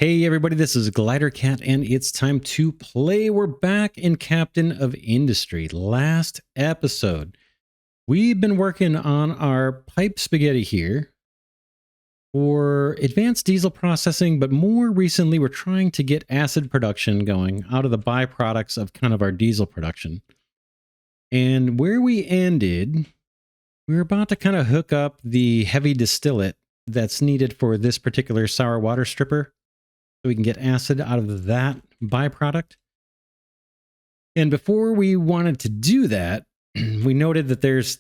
Hey everybody, this is Glidercat and it's time to play. We're back in Captain of Industry. Last episode, we've been working on our pipe spaghetti here for advanced diesel processing, but more recently we're trying to get acid production going out of the byproducts of kind of our diesel production. And where we ended, we were about to kind of hook up the heavy distillate that's needed for this particular sour water stripper, so we can get acid out of that byproduct. And before we wanted to do that, we noted that there's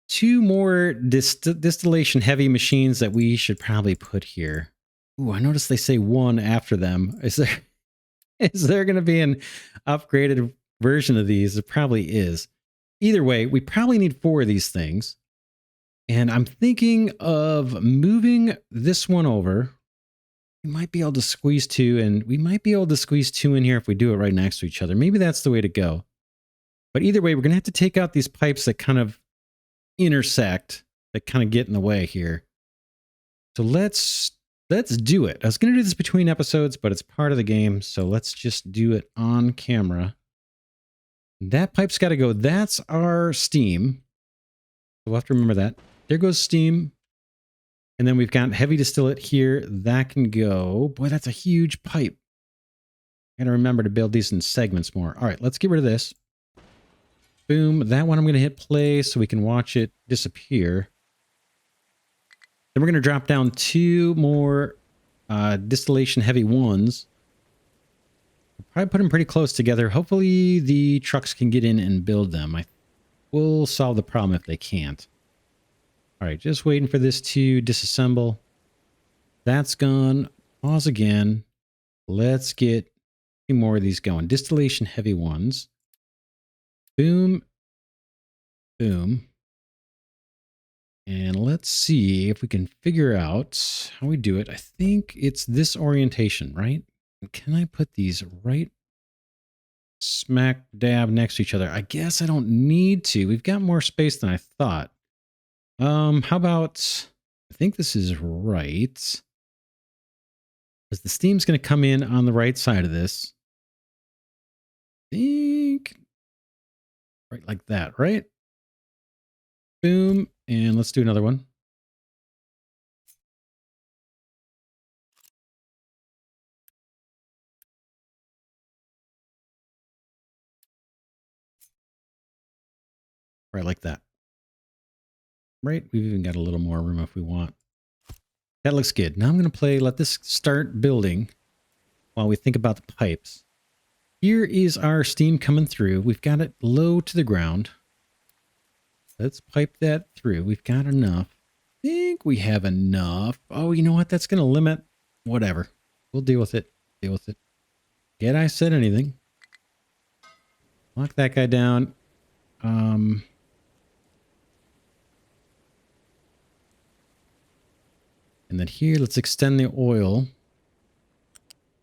two more distillation heavy machines that we should probably put here. Ooh, I noticed they say one after them. Is there going to be an upgraded version of these? There probably is. Either way, we probably need 4 of these things. And I'm thinking of moving this one over. We might be able to squeeze 2, and we might be able to squeeze 2 in here if we do it right next to each other. Maybe that's the way to go. But either way, we're going to have to take out these pipes that kind of intersect, that kind of get in the way here. So let's do it. I was going to do this between episodes, but it's part of the game, so let's just do it on camera. That pipe's got to go. That's our steam. We'll have to remember that. There goes steam. And then we've got heavy distillate here. That can go. Boy, that's a huge pipe. I gotta remember to build these in segments more. All right, let's get rid of this. Boom. That one I'm gonna hit play so we can watch it disappear. Then we're gonna drop down 2 more distillation heavy ones. We'll probably put them pretty close together. Hopefully the trucks can get in and build them. We'll solve the problem if they can't. All right, just waiting for this to disassemble. That's gone. Pause again. Let's get 2 more of these going. Distillation heavy ones. Boom. Boom. And let's see if we can figure out how we do it. I think it's this orientation, right? Can I put these right smack dab next to each other? I guess I don't need to. We've got more space than I thought. How about, I think this is right. Because the steam's going to come in on the right side of this. I think right like that, right? Boom. And let's do another one. Right like that. Right? We've even got a little more room if we want. That looks good. Now I'm going to let this start building while we think about the pipes. Here is our steam coming through. We've got it low to the ground. Let's pipe that through. We've got enough. I think we have enough. Oh, you know what? That's going to limit. Whatever. We'll deal with it. Deal with it. Get I said anything. Lock that guy down. And then here, let's extend the oil.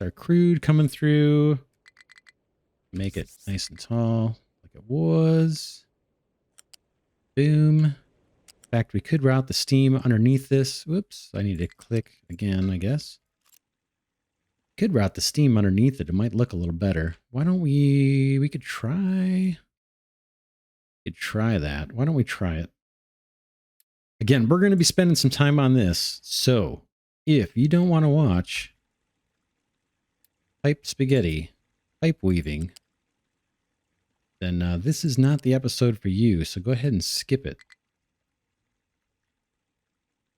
Our crude coming through. Make it nice and tall, like it was. Boom. In fact, we could route the steam underneath this. Whoops, I need to click again, I guess. Could route the steam underneath it. It might look a little better. Why don't we could try that. Why don't we try it? Again, we're going to be spending some time on this. So if you don't want to watch pipe spaghetti, pipe weaving, then this is not the episode for you. So go ahead and skip it.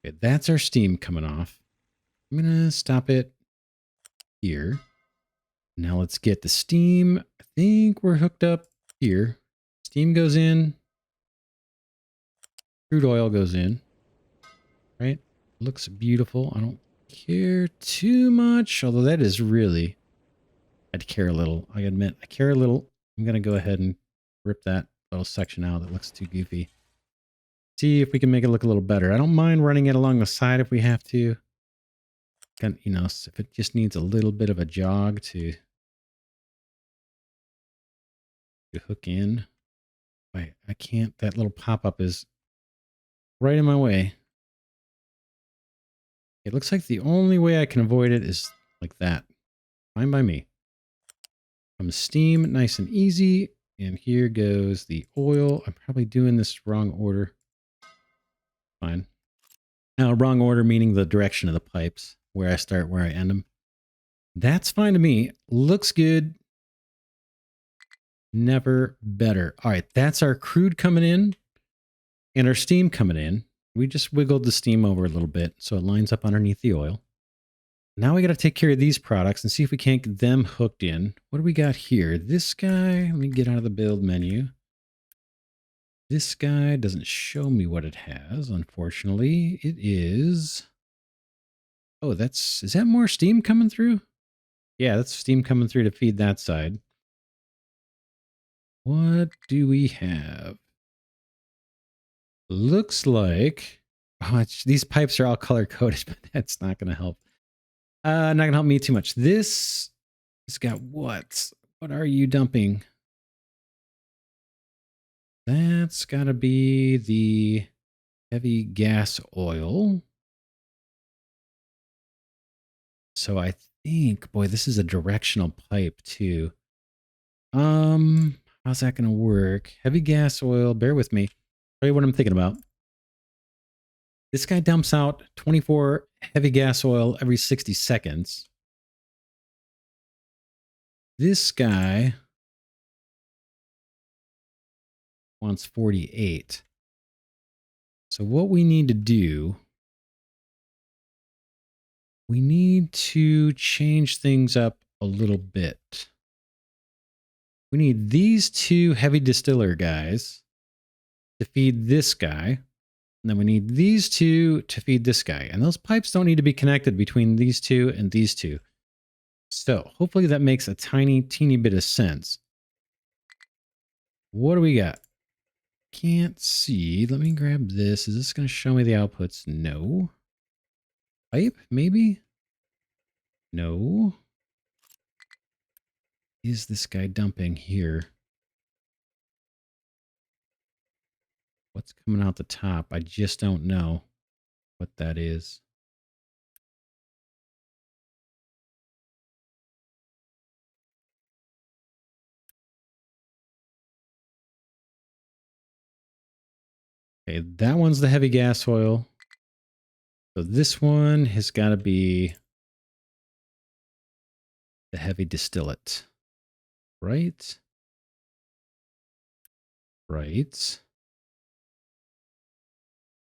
Okay, that's our steam coming off. I'm going to stop it here. Now let's get the steam. I think we're hooked up here. Steam goes in. Crude oil goes in. Right? Looks beautiful. I don't care too much, although that is really, I'd care a little. I admit, I care a little. I'm going to go ahead and rip that little section out that looks too goofy. See if we can make it look a little better. I don't mind running it along the side if we have to. You know, if it just needs a little bit of a jog to hook in. Wait, I can't. That little pop-up is right in my way. It looks like the only way I can avoid it is like that. Fine by me. Comes steam, nice and easy. And here goes the oil. I'm probably doing this wrong order. Fine. Now, wrong order meaning the direction of the pipes, where I start, where I end them. That's fine to me. Looks good. Never better. All right, that's our crude coming in and our steam coming in. We just wiggled the steam over a little bit so it lines up underneath the oil. Now we got to take care of these products and see if we can't get them hooked in. What do we got here? This guy, let me get out of the build menu. This guy doesn't show me what it has, unfortunately. It is... Oh, is that more steam coming through? Yeah, that's steam coming through to feed that side. What do we have? Looks like... Oh, these pipes are all color-coded, but that's not going to help. Not going to help me too much. This has got what? What are you dumping? That's got to be the heavy gas oil. So I think, boy, this is a directional pipe too. How's that going to work? Heavy gas oil, bear with me. Tell you what I'm thinking about. This guy dumps out 24 heavy gas oil every 60 seconds. This guy wants 48. So what we need to do, we need to change things up a little bit. We need these two heavy distiller guys to feed this guy. And then we need these two to feed this guy. And those pipes don't need to be connected between these two and these two. So hopefully that makes a teeny bit of sense. What do we got? Can't see. Let me grab this. Is this going to show me the outputs? No. Pipe, maybe? No. Is this guy dumping here? What's coming out the top? I just don't know what that is. Okay, that one's the heavy gas oil. So this one has got to be the heavy distillate. Right? Right.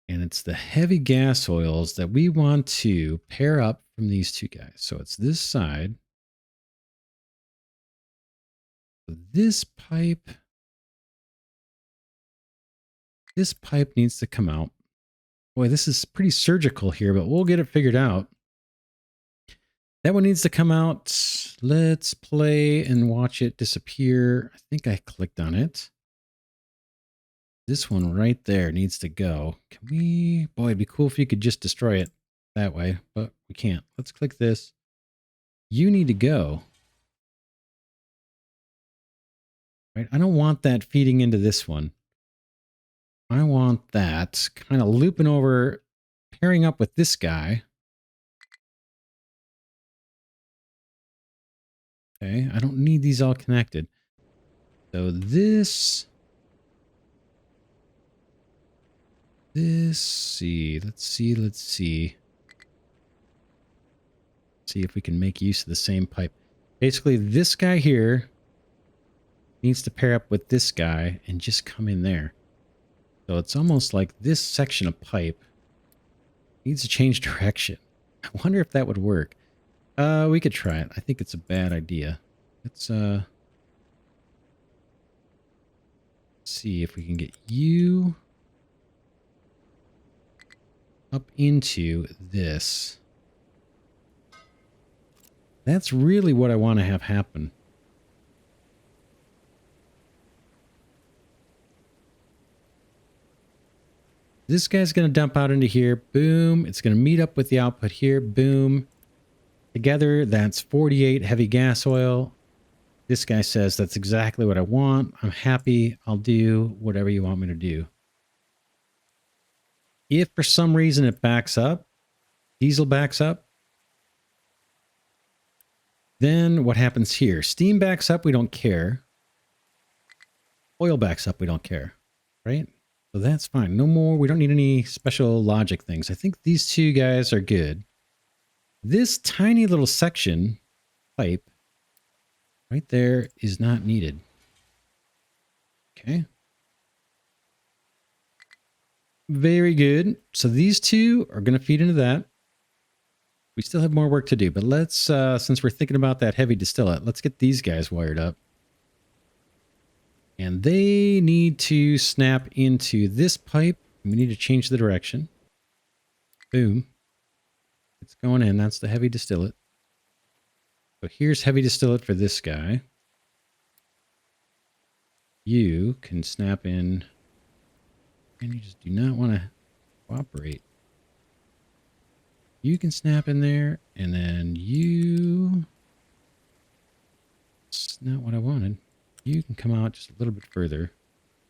And it's the heavy gas oils that we want to pair up from these two guys. So it's this side. This pipe needs to come out. Boy, this is pretty surgical here, but we'll get it figured out. That one needs to come out. Let's play and watch it disappear. I think I clicked on it. This one right there needs to go. Can we... Boy, it'd be cool if you could just destroy it that way, but we can't. Let's click this. You need to go. Right? I don't want that feeding into this one. I want that kind of looping over, pairing up with this guy. Okay, I don't need these all connected. So this... Let's see. See if we can make use of the same pipe. Basically, this guy here needs to pair up with this guy and just come in there. So it's almost like this section of pipe needs to change direction. I wonder if that would work. We could try it. I think it's a bad idea. Let's see if we can get you up into this. That's really what I want to have happen. This guy's going to dump out into here. Boom. It's going to meet up with the output here. Boom. Together, that's 48 heavy gas oil. This guy says that's exactly what I want. I'm happy. I'll do whatever you want me to do. If for some reason it backs up, diesel backs up, Then what happens here? Steam backs up, we don't care. Oil backs up, we don't care, right? So that's fine. No more, we don't need any special logic things. I think these two guys are good. This tiny little section, pipe, right there is not needed. Okay. Very good. So these two are going to feed into that. We still have more work to do, but let's, since we're thinking about that heavy distillate, let's get these guys wired up. And they need to snap into this pipe. We need to change the direction. Boom. It's going in. That's the heavy distillate. So here's heavy distillate for this guy. You can snap in. And you just do not want to cooperate. You can snap in there, and then you... It's not what I wanted. You can come out just a little bit further.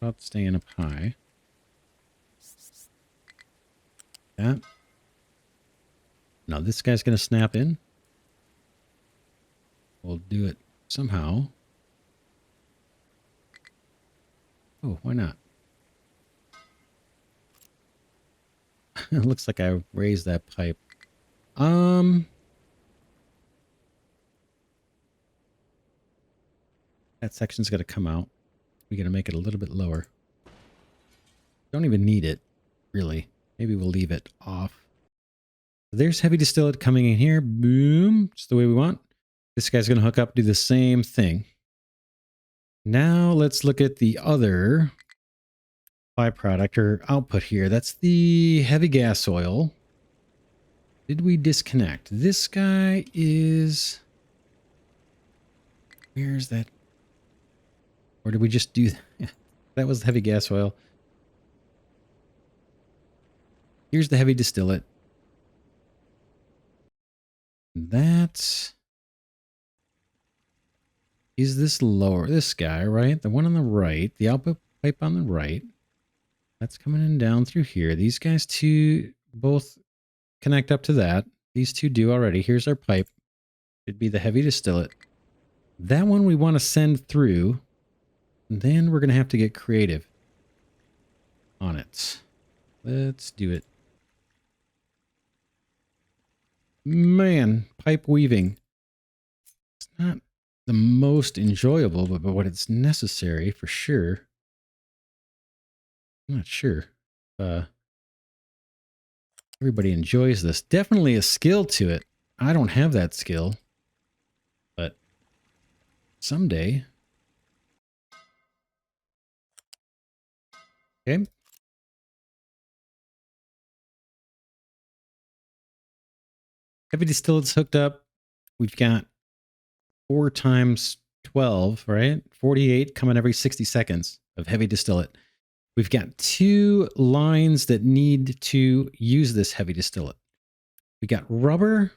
About staying up high. That. Now this guy's going to snap in. We'll do it somehow. Oh, why not? It looks like I raised that pipe. That section's got to come out. We got to make it a little bit lower. Don't even need it, really. Maybe we'll leave it off. There's heavy distillate coming in here. Boom. Just the way we want. This guy's going to hook up, do the same thing. Now let's look at the other byproduct or output here. That's the heavy gas oil. Did we disconnect? This guy is... Where's that? Or did we just do that? That was the heavy gas oil. Here's the heavy distillate. That is this lower, this guy, right? The one on the right, the output pipe on the right. That's coming in down through here. These guys two both connect up to that. These two do already. Here's our pipe. Should be the heavy distillate. That one we want to send through. And then we're going to have to get creative on it. Let's do it. Man, pipe weaving. It's not the most enjoyable, but what it's necessary for sure. I'm not sure. Everybody enjoys this. Definitely a skill to it. I don't have that skill. But someday. Okay. Heavy distillate's hooked up. We've got 4 times 12, right? 48 coming every 60 seconds of heavy distillate. We've got 2 lines that need to use this heavy distillate. We got rubber,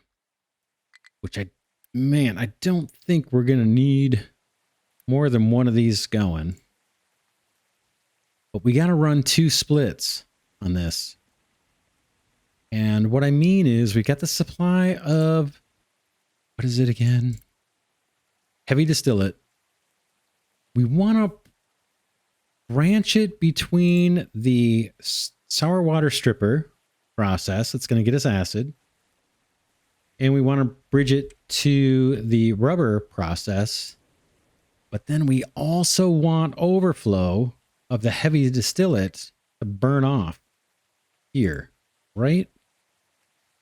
which I don't think we're going to need more than one of these going. But we got to run 2 splits on this. And what I mean is we got the supply of, what is it again? Heavy distillate. We want to branch it between the sour water stripper process that's going to get us acid. And we want to bridge it to the rubber process. But then we also want overflow of the heavy distillate to burn off here, right?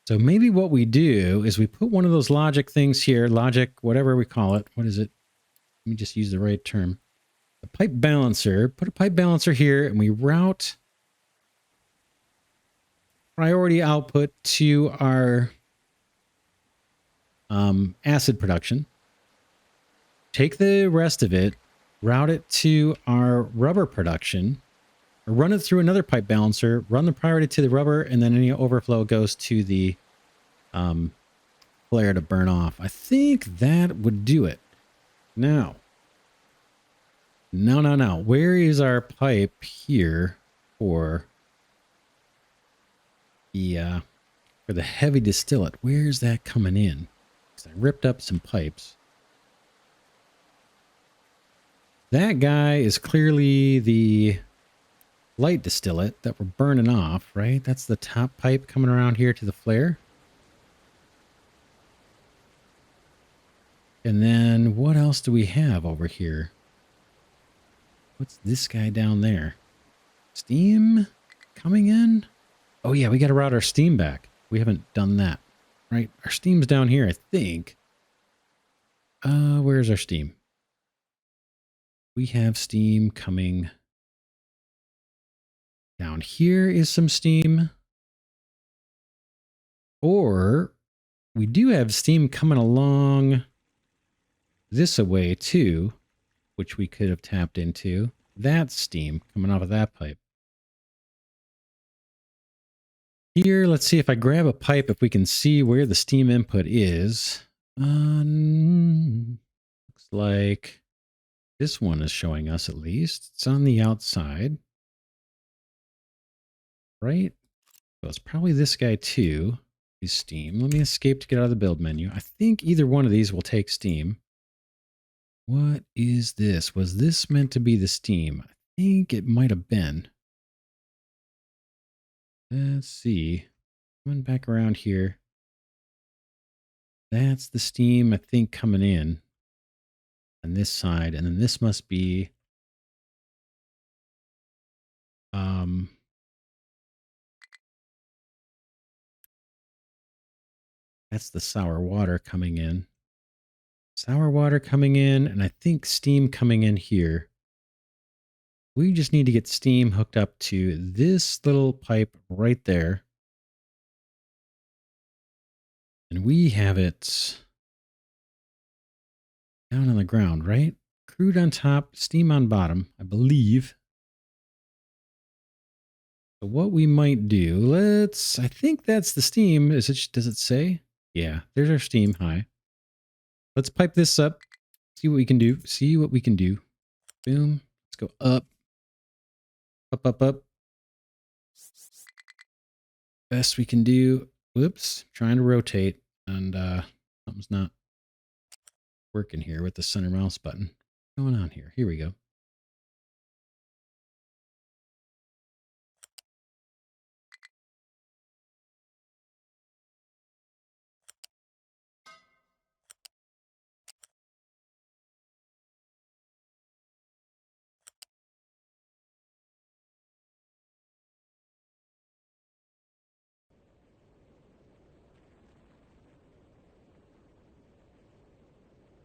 So maybe what we do is we put one of those logic things here, logic, whatever we call it. What is it? Let me just use the right term. The pipe balancer, put a pipe balancer here, and we route priority output to our acid production. Take the rest of it, route it to our rubber production, or run it through another pipe balancer, run the priority to the rubber, and then any overflow goes to the flare to burn off. I think that would do it. Now, no. Where is our pipe here for the heavy distillate? Where's that coming in? Because I ripped up some pipes. That guy is clearly the light distillate that we're burning off, right? That's the top pipe coming around here to the flare. And then what else do we have over here? What's this guy down there? Steam coming in? Oh yeah, we got to route our steam back. We haven't done that, right? Our steam's down here, I think. Where's our steam? We have steam coming. Down here is some steam. Or we do have steam coming along this away too, which we could have tapped into. That's steam coming off of that pipe. Here, let's see if I grab a pipe, if we can see where the steam input is. Looks like this one is showing us at least. It's on the outside. Right? So it's probably this guy too. Is steam. Let me escape to get out of the build menu. I think either one of these will take steam. What is this? Was this meant to be the steam? I think it might have been. Let's see. Coming back around here. That's the steam, I think, coming in on this side. And then this must be that's the sour water coming in. Sour water coming in, and I think steam coming in here. We just need to get steam hooked up to this little pipe right there. And we have it down on the ground, right? Crude on top, steam on bottom, I believe. So what we might do, I think that's the steam. Does it say? Yeah, there's our steam. Hi. Let's pipe this up. See what we can do. See what we can do. Boom. Let's go up. Up, up, up. Best we can do. Whoops. Trying to rotate. And something's not working here with the center mouse button. What's going on here? Here we go.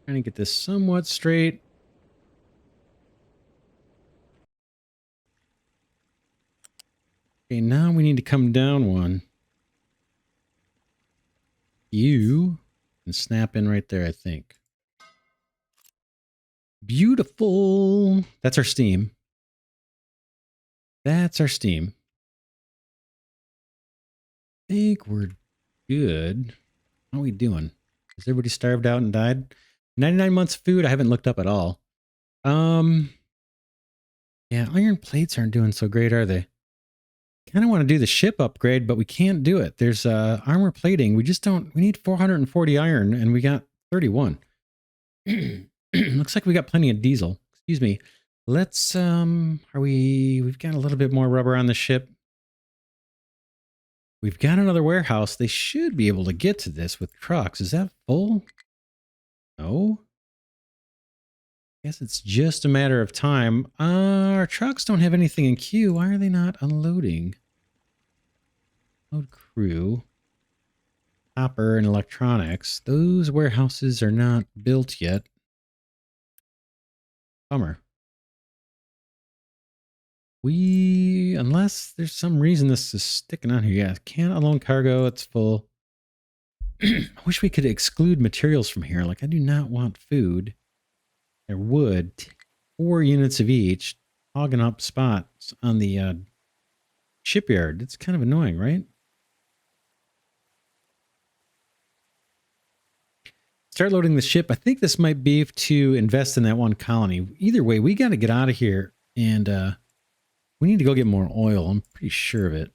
Trying to get this somewhat straight. Okay, now we need to come down one. You can snap in right there, I think. Beautiful. That's our steam. That's our steam. I think we're good. How are we doing? Is everybody starved out and died? 99 months of food I haven't looked up at all. Yeah, iron plates aren't doing so great, are they? Kind of want to do the ship upgrade, but we can't do it. There's armor plating. We need 440 iron and we got 31. Looks like we got plenty of diesel. Excuse me. Let's we've got a little bit more rubber on the ship. We've got another warehouse. They should be able to get to this with trucks. Is that full? No. Guess it's just a matter of time. Our trucks don't have anything in queue. Why are they not unloading? Load crew. Copper and electronics. Those warehouses are not built yet. Bummer. Unless there's some reason this is sticking on here. Yeah, can't unload cargo. It's full. I wish we could exclude materials from here. Like, I do not want food. Or wood. 4 units of each. Hogging up spots on the shipyard. It's kind of annoying, right? Start loading the ship. I think this might be to invest in that one colony. Either way, we got to get out of here. And we need to go get more oil. I'm pretty sure of it.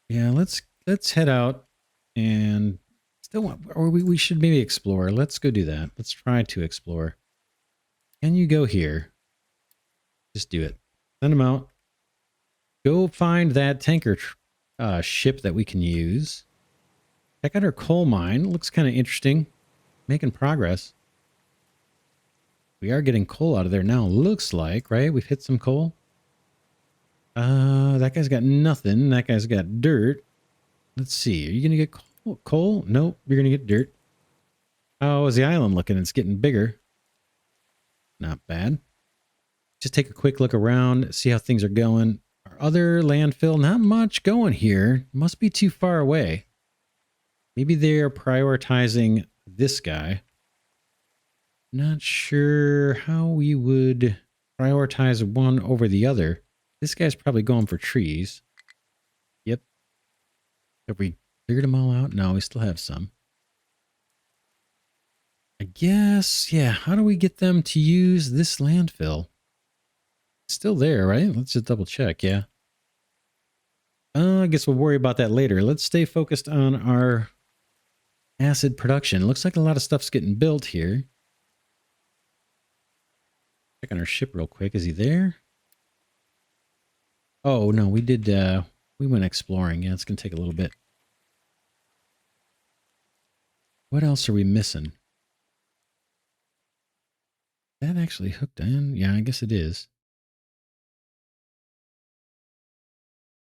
Yeah, let's head out and we should maybe explore. Let's go do that. Let's try to explore. Can you go here? Just do it. Send them out. Go find that tanker ship that we can use. Check out our coal mine. Looks kind of interesting. Making progress. We are getting coal out of there now. Looks like, right? We've hit some coal. That guy's got nothing. That guy's got dirt. Let's see. Are you going to get coal? Nope. You're going to get dirt. How is the island looking? It's getting bigger. Not bad. Just take a quick look around, see how things are going. Our other landfill, not much going here. Must be too far away. Maybe they're prioritizing this guy. Not sure how we would prioritize one over the other. This guy's probably going for trees. Yep. Have we figured them all out? No, we still have some. I guess, yeah. How do we get them to use this landfill? It's still there, right? Let's just double check, yeah. I guess we'll worry about that later. Let's stay focused on our acid production. Looks like a lot of stuff's getting built here. Check on our ship real quick. Is he there? Oh, no, we did, we went exploring. Yeah, it's going to take a little bit. What else are we missing? That actually hooked in? Yeah, I guess it is.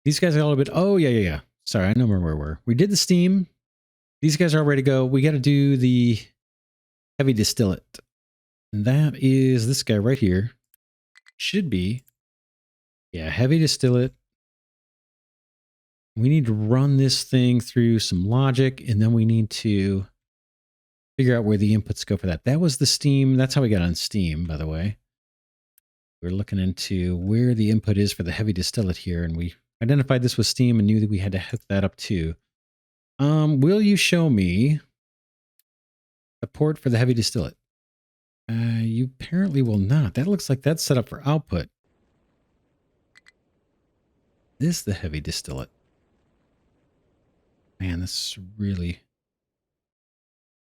These guys are all a bit... Oh, yeah. Sorry, I know where we were. We did the steam. These guys are all ready to go. We got to do the heavy distillate. And that is this guy right here. Should be. Yeah, heavy distillate. We need to run this thing through some logic, and then we need to figure out where the inputs go for that. That was the steam. That's how we got on steam, by the way. We're looking into where the input is for the heavy distillate here, and we identified this was steam and knew that we had to hook that up too. Will you show me the port for the heavy distillate? You apparently will not. That looks like that's set up for output. This is the heavy distillate. Man, this is really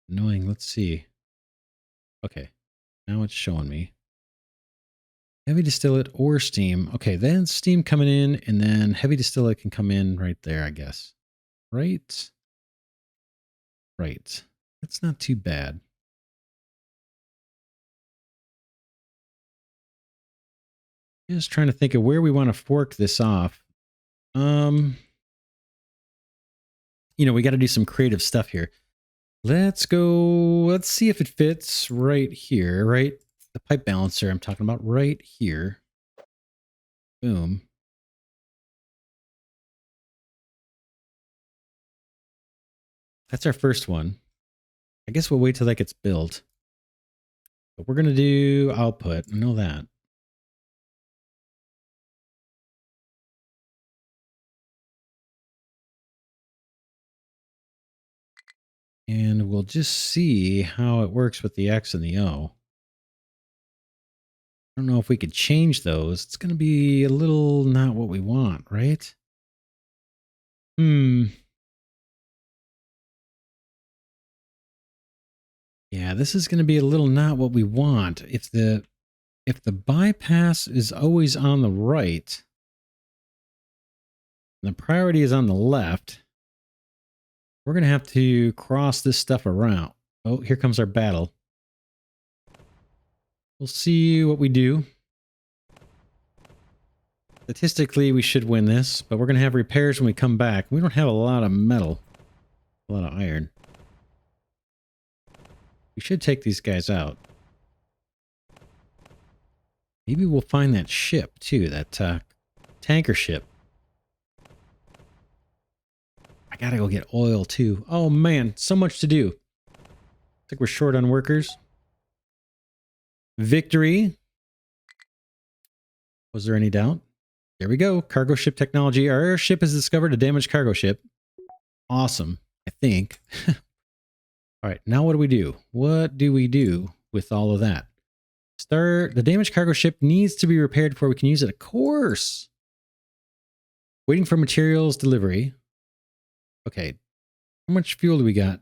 annoying. Let's see. Okay, now it's showing me. Heavy distillate or steam. Okay, then steam coming in, and then heavy distillate can come in right there, I guess. Right? Right. That's not too bad. Just trying to think of where we want to fork this off. You know, we got to do some creative stuff here. Let's go. Let's see if it fits right here, right? The pipe balancer I'm talking about right here. Boom. That's our first one. I guess we'll wait till that gets built. But we're going to do output. I know that. And we'll just see how it works with the X and the O. I don't know if we could change those. It's going to be a little not what we want, right? Yeah, this is going to be a little not what we want. If the bypass is always on the right, and the priority is on the left, we're going to have to cross this stuff around. Oh, here comes our battle. We'll see what we do. Statistically, we should win this, but we're going to have repairs when we come back. We don't have a lot of metal, a lot of iron. We should take these guys out. Maybe we'll find that ship, too, that tanker ship. I gotta go get oil, too. Oh, man, so much to do. Looks like we're short on workers. Victory. Was there any doubt? There we go. Cargo ship technology. Our airship has discovered a damaged cargo ship. Awesome, I think. All right, now what do? What do we do with all of that? The damaged cargo ship needs to be repaired before we can use it. Of course. Waiting for materials delivery. Okay. How much fuel do we got?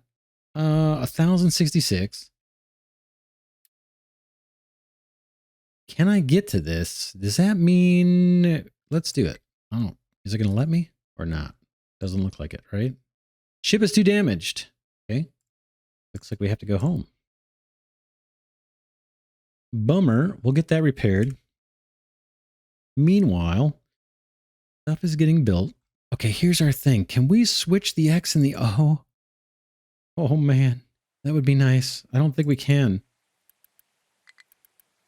1,066. can I get to this? Does that mean... Let's do it. Oh, is it going to let me or not? Doesn't look like it, right? Ship is too damaged. Okay. Looks like we have to go home. Bummer. We'll get that repaired. Meanwhile, stuff is getting built. Okay, here's our thing. Can we switch the X and the O? Oh, man. That would be nice. I don't think we can.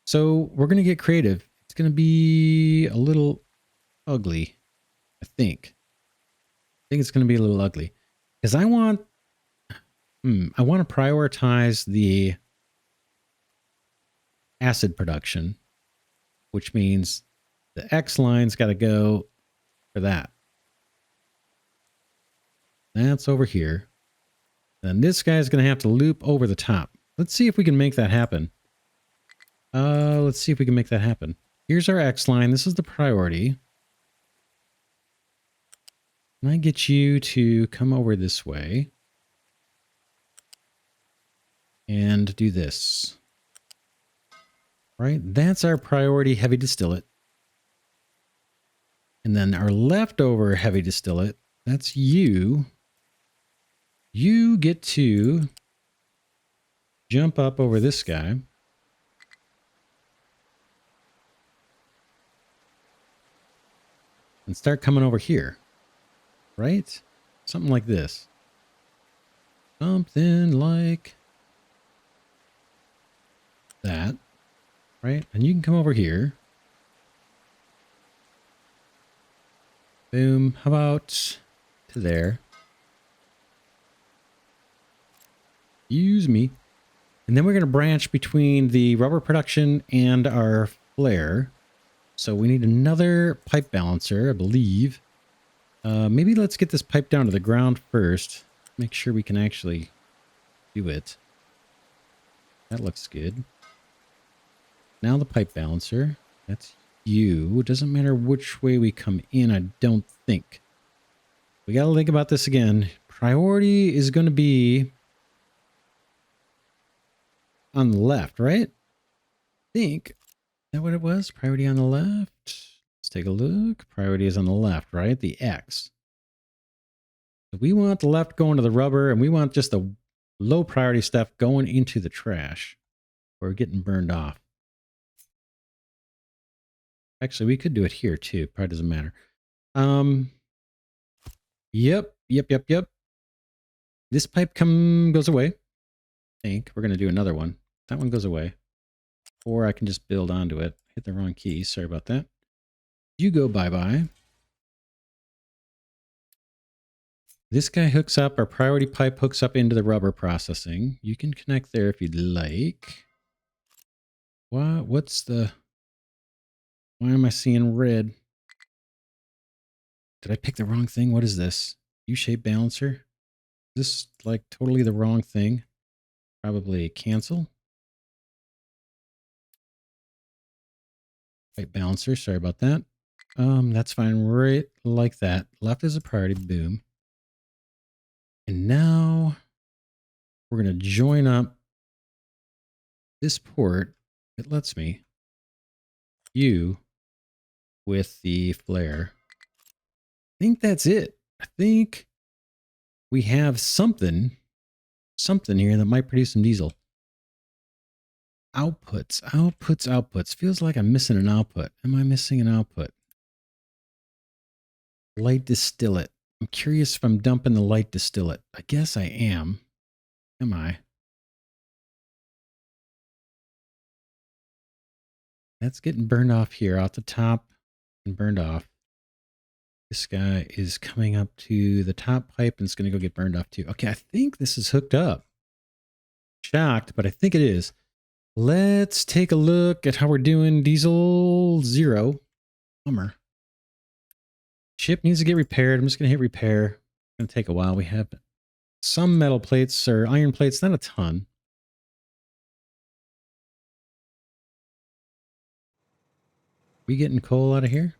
So we're going to get creative. It's going to be a little ugly, I think. I think it's going to be a little ugly. Because I want to prioritize the acid production, which means the X line's got to go for that. That's over here. Then this guy's going to have to loop over the top. Let's see if we can make that happen. Let's see if we can make that happen. Here's our X line. This is the priority. Can I get you to come over this way and do this? Right? That's our priority heavy distillate. And then our leftover heavy distillate, that's you. You get to jump up over this guy. And start coming over here. Right? Something like this. Something like that. Right? And you can come over here. Boom. How about to there? Use me. And then we're going to branch between the rubber production and our flare. So we need another pipe balancer, I believe. Maybe let's get this pipe down to the ground first. Make sure we can actually do it. That looks good. Now the pipe balancer. That's you. It doesn't matter which way we come in, I don't think. We got to think about this again. Priority is going to be on the left, right? I think. Is that what it was? Priority on the left. Let's take a look. Priority is on the left, right? The X. So we want the left going to the rubber, and we want just the low priority stuff going into the trash. Or getting burned off. Actually, we could do it here too. Probably doesn't matter. Yep. This pipe goes away. I think we're going to do another one. That one goes away. Or I can just build onto it. Hit the wrong key. Sorry about that. You go bye-bye. This guy hooks up. Our priority pipe hooks up into the rubber processing. You can connect there if you'd like. What's the... Why am I seeing red? Did I pick the wrong thing? What is this? U-shaped balancer? Is this like totally the wrong thing? Probably cancel. Right balancer. Sorry about that. That's fine. Right like that. Left is a priority. Boom. And now we're going to join up this port. It lets me. You with the flare. I think that's it. I think we have something here that might produce some diesel. Outputs. Feels like I'm missing an output. Am I missing an output? Light distillate. I'm curious if I'm dumping the light distillate. I guess I am. Am I? That's getting burned off here, off the top and burned off. This guy is coming up to the top pipe and it's going to go get burned off too. Okay, I think this is hooked up. Shocked, but I think it is. Let's take a look at how we're doing. Diesel 0. Bummer. Ship needs to get repaired. I'm just going to hit repair. It's going to take a while. We have some metal plates or iron plates, not a ton. We getting coal out of here?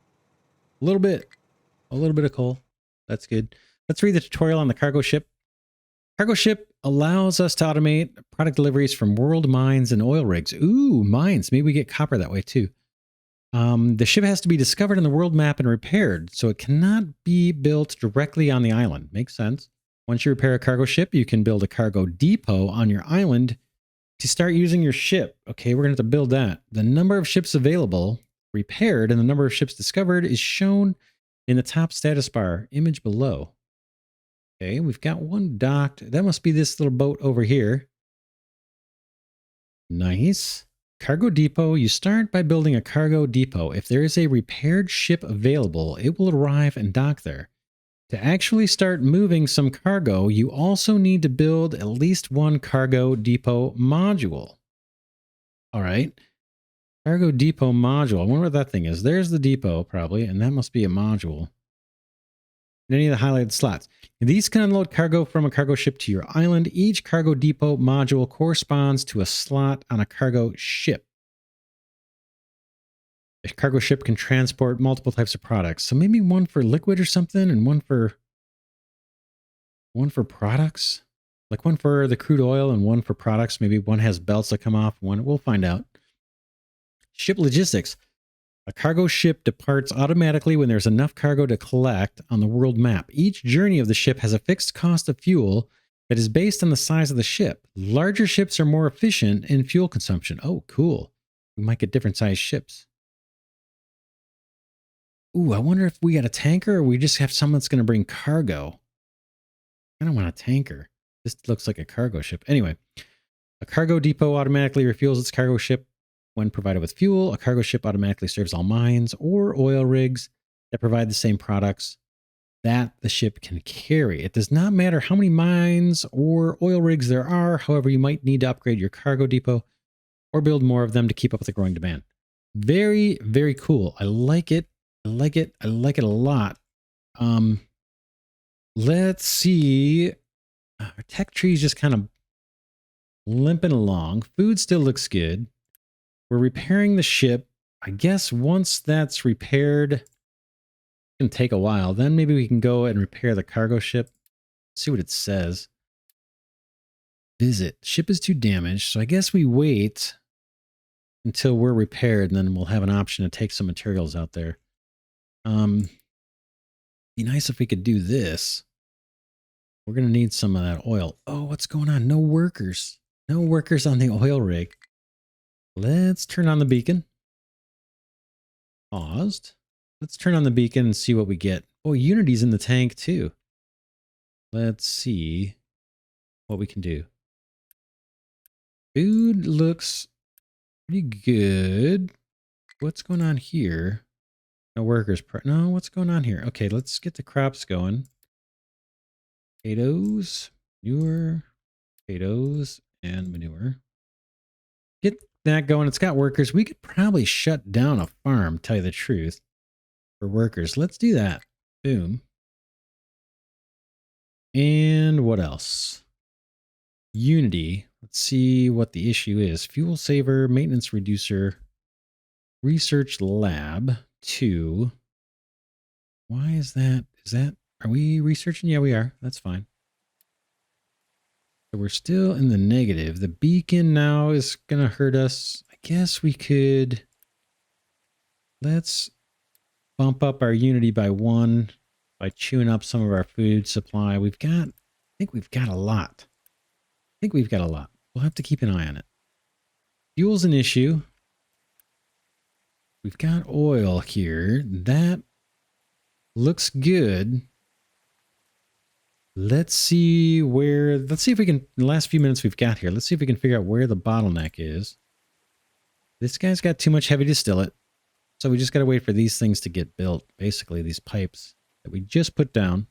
A little bit of coal. That's good. Let's read the tutorial on the cargo ship. Cargo ship allows us to automate product deliveries from world mines and oil rigs. Ooh, mines. Maybe we get copper that way too. The ship has to be discovered on the world map and repaired, so it cannot be built directly on the island. Makes sense. Once you repair a cargo ship, you can build a cargo depot on your island to start using your ship. Okay, we're going to have to build that. The number of ships available, repaired, and the number of ships discovered is shown in the top status bar image below. Okay, we've got one docked. That must be this little boat over here. Nice. Cargo depot. You start by building a cargo depot. If there is a repaired ship available, it will arrive and dock there. To actually start moving some cargo, you also need to build at least one cargo depot module. All right. Cargo depot module. I wonder what that thing is. There's the depot probably, and that must be a module. Any of the highlighted slots. These can unload cargo from a cargo ship to your island. Each cargo depot module corresponds to a slot on a cargo ship. A cargo ship can transport multiple types of products. So maybe one for liquid or something and one for products. Like one for the crude oil and one for products. Maybe one has belts that come off. One, we'll find out. Ship logistics. A cargo ship departs automatically when there's enough cargo to collect on the world map. Each journey of the ship has a fixed cost of fuel that is based on the size of the ship. Larger ships are more efficient in fuel consumption. Oh, cool. We might get different sized ships. Ooh, I wonder if we got a tanker or we just have someone that's going to bring cargo. I don't want a tanker. This looks like a cargo ship. Anyway, a cargo depot automatically refuels its cargo ship when provided with fuel. A cargo ship automatically serves all mines or oil rigs that provide the same products that the ship can carry. It does not matter how many mines or oil rigs there are. However, you might need to upgrade your cargo depot or build more of them to keep up with the growing demand. Very, very cool. I like it. I like it. I like it a lot. Let's see. Our tech tree is just kind of limping along. Food still looks good. We're repairing the ship. I guess once that's repaired, it can take a while. Then maybe we can go and repair the cargo ship. See what it says. Visit. Ship is too damaged. So I guess we wait until we're repaired and then we'll have an option to take some materials out there. Be nice if we could do this. We're going to need some of that oil. Oh, what's going on? No workers. No workers on the oil rig. Let's turn on the beacon. Paused. Let's turn on the beacon and see what we get. Oh, Unity's in the tank too. Let's see what we can do. Food looks pretty good. What's going on here? No workers. No, what's going on here? Okay, let's get the crops going. Potatoes, manure, potatoes, and manure. Get that going. It's got workers. We could probably shut down a farm, tell you the truth, for workers. Let's do that. Boom. And what else? Unity. Let's see what the issue is. Fuel saver, maintenance reducer, research lab 2. Why is that? Are we researching? Yeah, we are. That's fine. So we're still in the negative. The beacon now is going to hurt us. I guess we could... Let's bump up our Unity by 1 by chewing up some of our food supply. I think we've got a lot. We'll have to keep an eye on it. Fuel's an issue. We've got oil here. That looks good. Let's see if we can, in the last few minutes we've got here, let's see if we can figure out where the bottleneck is. This guy's got too much heavy distillate. So we just got to wait for these things to get built. Basically, these pipes that we just put down.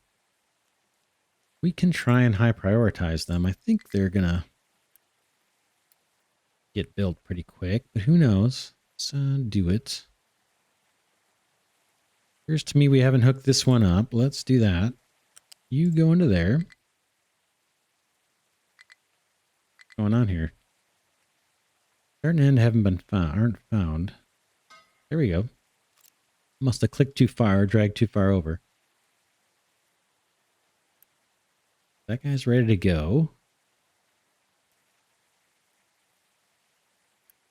We can try and high prioritize them. I think they're going to get built pretty quick, but who knows? Let's do it. Appears to me we haven't hooked this one up. Let's do that. You go into there. What's going on here? Start and end aren't found. There we go. Must have clicked too far or dragged too far over. That guy's ready to go.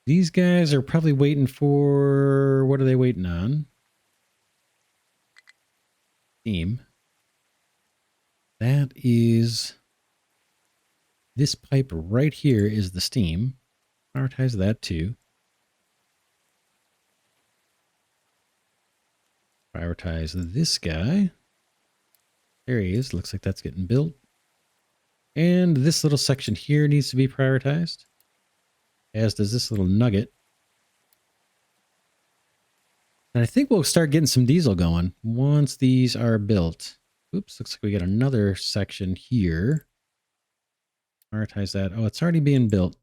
These guys are probably waiting for... What are they waiting on? Steam. That is... This pipe right here is the steam. Prioritize that too. Prioritize this guy. There he is. Looks like that's getting built. And this little section here needs to be prioritized. As does this little nugget. And I think we'll start getting some diesel going once these are built. Oops, looks like we got another section here. Prioritize that. Oh, it's already being built.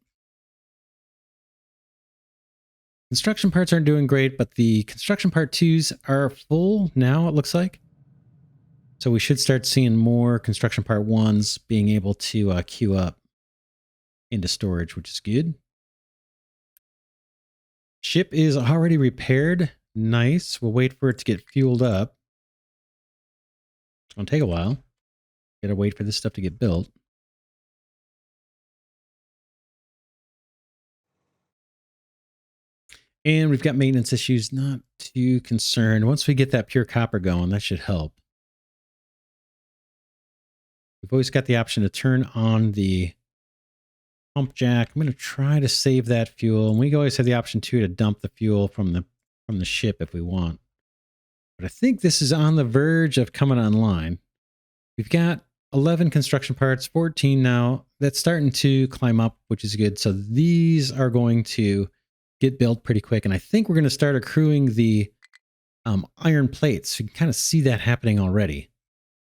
Construction parts aren't doing great, but the construction part 2s are full now, it looks like. So we should start seeing more construction part 1s being able to queue up into storage, which is good. Ship is already repaired. Nice. We'll wait for it to get fueled up. It's going to take a while. Gotta wait for this stuff to get built. And we've got maintenance issues. Not too concerned. Once we get that pure copper going, that should help. We've always got the option to turn on the pump jack. I'm going to try to save that fuel. And we always have the option too to dump the fuel from the ship if we want. But I think this is on the verge of coming online. We've got 11 construction parts, 14 now. That's starting to climb up, which is good. So these are going to get built pretty quick. And I think we're going to start accruing the iron plates. You can kind of see that happening already.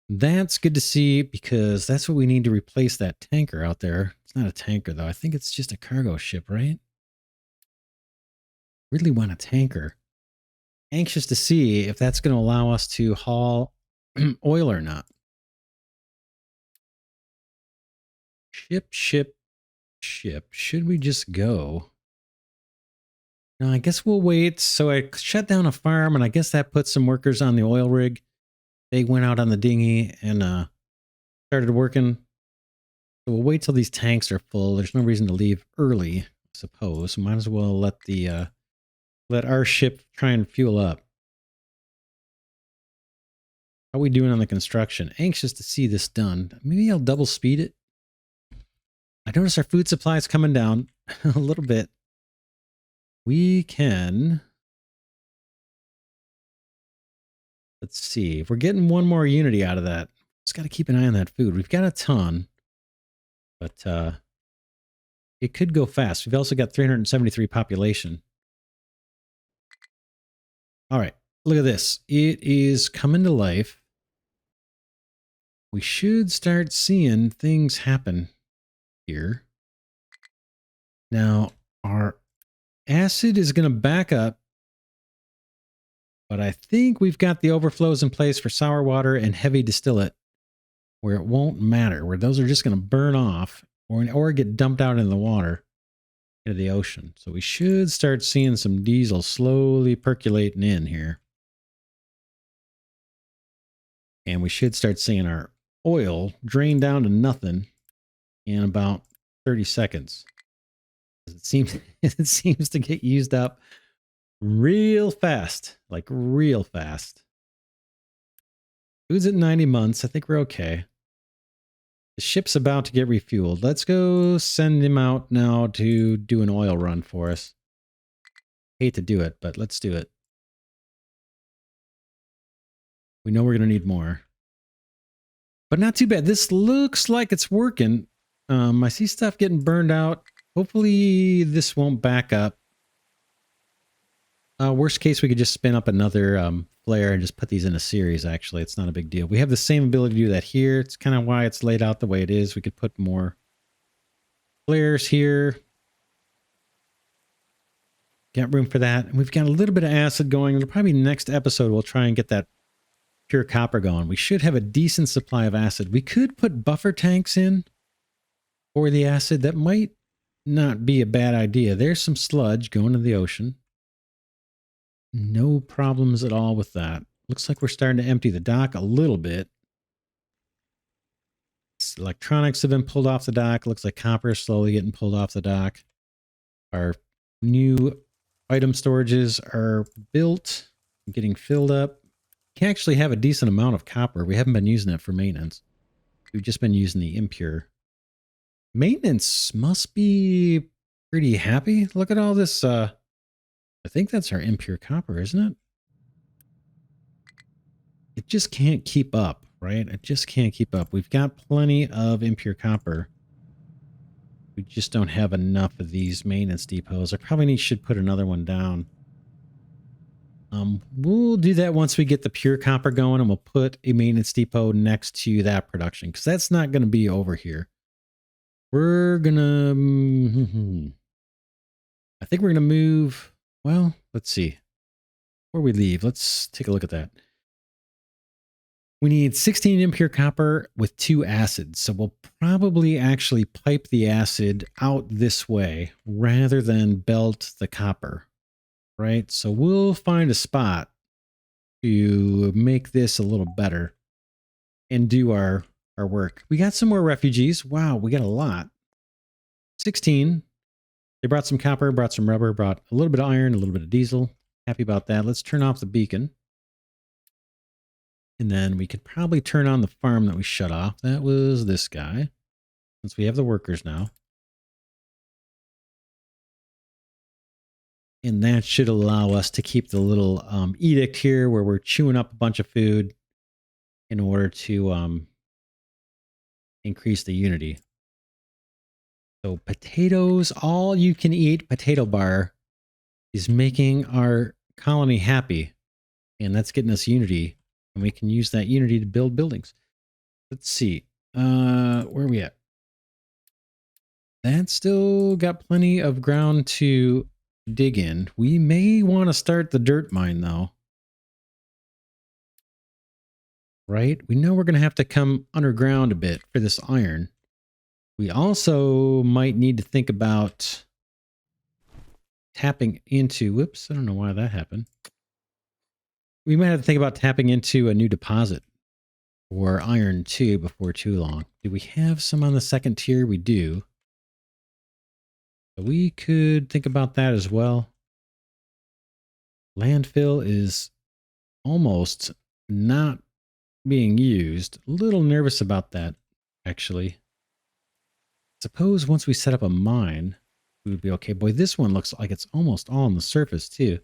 That's good to see because that's what we need to replace that tanker out there. It's not a tanker though. I think it's just a cargo ship, right? Really want a tanker. Anxious to see if that's going to allow us to haul oil or not. Ship. Should we just go? No, I guess we'll wait. So I shut down a farm, and I guess that put some workers on the oil rig. They went out on the dinghy and started working. So we'll wait till these tanks are full. There's no reason to leave early, I suppose. Might as well let the let our ship try and fuel up. How are we doing on the construction? Anxious to see this done. Maybe I'll double speed it. I notice our food supply is coming down a little bit. We can... Let's see. If we're getting one more unity out of that, just got to keep an eye on that food. We've got a ton, but it could go fast. We've also got 373 population. All right. Look at this. It is coming to life. We should start seeing things happen here. Now, our acid is going to back up, but I think we've got the overflows in place for sour water and heavy distillate where it won't matter, where those are just going to burn off or get dumped out into the water, into the ocean. So we should start seeing some diesel slowly percolating in here. And we should start seeing our oil drain down to nothing in about 30 seconds. It seems to get used up real fast, like real fast. Food's at 90 months. I think we're okay. The ship's about to get refueled. Let's go send him out now to do an oil run for us. Hate to do it, but let's do it. We know we're going to need more. But not too bad. This looks like it's working. I see stuff getting burned out. Hopefully this won't back up. Worst case, we could just spin up another flare and just put these in a series, actually. It's not a big deal. We have the same ability to do that here. It's kind of why it's laid out the way it is. We could put more flares here. Got room for that. And we've got a little bit of acid going. It'll probably next episode we'll try and get that pure copper going. We should have a decent supply of acid. We could put buffer tanks in for the acid. That might not be a bad idea. There's some sludge going to the ocean. No problems at all with that. Looks like we're starting to empty the dock a little bit. Electronics have been pulled off the dock. Looks like copper is slowly getting pulled off the dock. Our New item storages are built, getting filled up. Can actually have a decent amount of copper. We haven't been using it for maintenance. We've just been using the impure. Maintenance must be pretty happy. Look at all this. I think that's our impure copper, isn't it? It just can't keep up, right? It just can't keep up. We've got plenty of impure copper. We just don't have enough of these maintenance depots. I probably should put another one down. We'll do that once we get the pure copper going, and we'll put a maintenance depot next to that production, because that's not going to be over here. We're going to... I think we're going to move... Well, let's see. Before we leave, let's take a look at that. We need 16 impure copper with 2 acids. So we'll probably actually pipe the acid out this way rather than belt the copper. Right? So we'll find a spot to make this a little better and do our work. We got some more refugees. Wow, we got a lot. 16. They brought some copper, brought some rubber, brought a little bit of iron, a little bit of diesel. Happy about that. Let's turn off the beacon. And then we could probably turn on the farm that we shut off. That was this guy. Since we have the workers now. And that should allow us to keep the little edict here where we're chewing up a bunch of food in order to increase the unity. So potatoes, all you can eat potato bar is making our colony happy. And that's getting us unity. And we can use that unity to build buildings. Let's see. Where are we at? That's still got plenty of ground to dig in. We may want to start the dirt mine though. Right? We know we're going to have to come underground a bit for this iron. We also might need to think about tapping into, whoops, I don't know why that happened. We might have to think about tapping into a new deposit for iron too before too long. Do we have some on the second tier? We do. So we could think about that as well. Landfill is almost not being used. A little nervous about that, actually. Suppose once we set up a mine, we would be okay. Boy, this one looks like it's almost all on the surface too.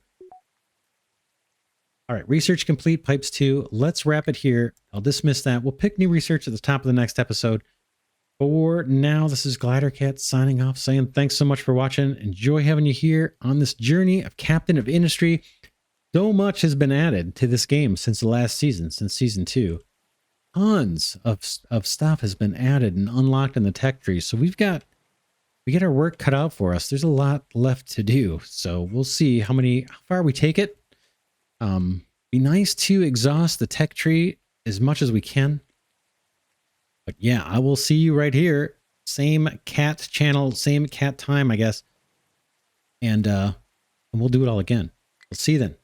All right, research complete, pipes 2. Let's wrap it here. I'll dismiss that. We'll pick new research at the top of the next episode. For now, this is Glidercat signing off, saying thanks so much for watching. Enjoy having you here on this journey of Captain of Industry. So much has been added to this game since the last season, since season 2. Tons of stuff has been added and unlocked in the tech tree. So we got our work cut out for us. There's a lot left to do. So we'll see how far we take it. Be nice to exhaust the tech tree as much as we can. But yeah, I will see you right here. Same cat channel, same cat time, I guess. And we'll do it all again. We'll see you then.